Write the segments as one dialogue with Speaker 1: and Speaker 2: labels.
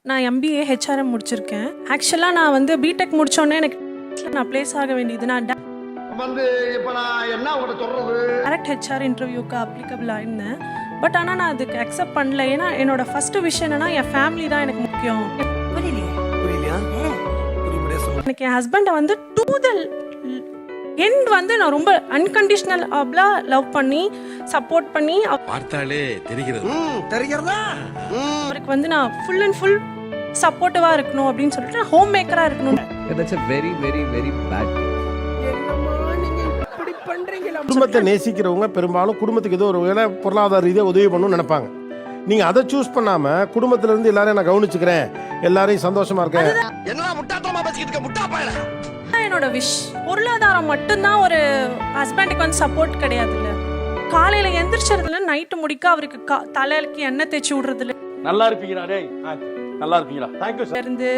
Speaker 1: நான் MBA HRM முடிச்சிருக்கேன். ஆக்சுவலாக நான் வந்து பிடெக் முடித்தோடனே எனக்கு நான் ப்ளேஸ் ஆக வேண்டியது. நான்
Speaker 2: வந்து இப்போ நான் என்ன உங்கள்கிட்ட சொல்கிறது,
Speaker 1: டேரக்ட் ஹெச்ஆர் இன்டர்வியூக்கு அப்ளிகபிள் ஆயிருந்தேன். பட் ஆனால் நான் அதுக்கு அக்செப்ட் பண்ணல. ஏன்னா என்னோட ஃபர்ஸ்ட் விஷயம் என்னன்னா என் ஃபேமிலி தான் எனக்கு முக்கியம். எனக்கு என் ஹஸ்பண்டை வந்து டு த எண்ட் வந்து நான் ரொம்ப அன்கண்டிஷனல் லவ் பண்ணி சப்போர்ட் பண்ணி
Speaker 3: பார்த்தாலே தெரிகிறதா
Speaker 1: அவருக்கு வந்து நான் ஃபுல் அண்ட் ஃபுல் சப்போர்ட்டிவா இருக்கணும் அப்படின்னு சொல்லிட்டு நான் ஹோம் மேக்கரா இருக்கணும்.
Speaker 4: That's a very, very, very bad thing.
Speaker 2: குடும்பத்தை நேசிக்கிறவங்க பெரும்பாலும் குடும்பத்துக்கு ஏதோ ஒரு வேலை பொருளாதார ரீதியாக உதவி பண்ணணும்னு நினைப்பாங்க. நீங்க அதை சூஸ் பண்ணாம குடும்பத்துல இருந்து எல்லாரையும் நான் கவனிச்சுக்கிறேன், எல்லாரையும் சந்தோஷமா இருக்கேன்.
Speaker 1: என்னோட விஷ் பொருளாதாரம் மட்டும்தான் ஒரு ஹஸ்பண்டுக்கு வந்து சப்போர்ட் கிடையாதுல்ல. காலையில எந்திரிச்சதுல நைட்டு முடிக்க அவருக்கு தலைக்கு எண்ணெய் தேய்ச்சி விடுறதுல
Speaker 5: நல்லா இருப்பீங்களா? டேய் நல்லா இருக்கீங்களா? Thank you sir.
Speaker 1: இருந்து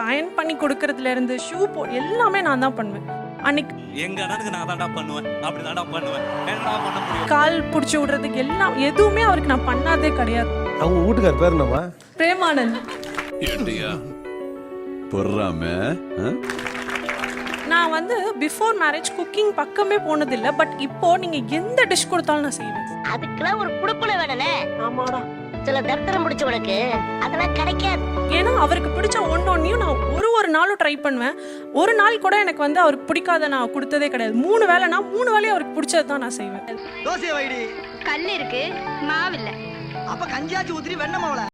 Speaker 1: அயன் பண்ணி கொடுக்கறதுல இருந்து ஷூ எல்லாமே நான் தான் பண்ணுவேன். அன்னைக்கு
Speaker 6: எங்க அண்ணனுக்கு நான் தான்டா பண்ணுவேன், அப்படி தான்டா பண்ணுவேன். என்னடா பண்ண முடியும்? கால்
Speaker 1: பிடிச்சி விடுறதுக்கு எல்லாம் எதுவுமே அவருக்கு நான் பண்ணாதே கிடையாது.
Speaker 2: அவங்க வீட்டுக்கார் பேர் என்னமா?
Speaker 1: பிரேமானந்த். நான் வந்து பிஃபோர் மேரேஜ் குக்கிங் பக்கமே போனதில்லை. பட் இப்போ நீங்க எந்த டிஷ் கொடுத்தாலும் நான் செய்வேன்.
Speaker 7: அதுக்கெல்லாம் ஒரு குடுப்புல வேணும்னே. ஆமாடா, சில தர்த்தரம் முடிச்சு உனக்கு அதெல்லாம் கிடைக்காது.
Speaker 1: ஏன்னா அவருக்கு பிடிச்ச ஒன்னொன்னையும் நான் ஒரு நாளும் ட்ரை பண்ணுவேன். ஒரு நாள் கூட எனக்கு வந்து அவருக்கு பிடிக்காத நான் கொடுத்ததே கிடையாது. 3 வேளைனா 3 வேளையும் அவருக்கு பிடிச்சது தான் நான் செய்வேன்.
Speaker 8: தோசை வைடி.
Speaker 7: கல் இருக்கு, மாவு இல்ல.
Speaker 8: அப்ப கஞ்சியாச்சு ஊத்திரி வெண்ண மாவுல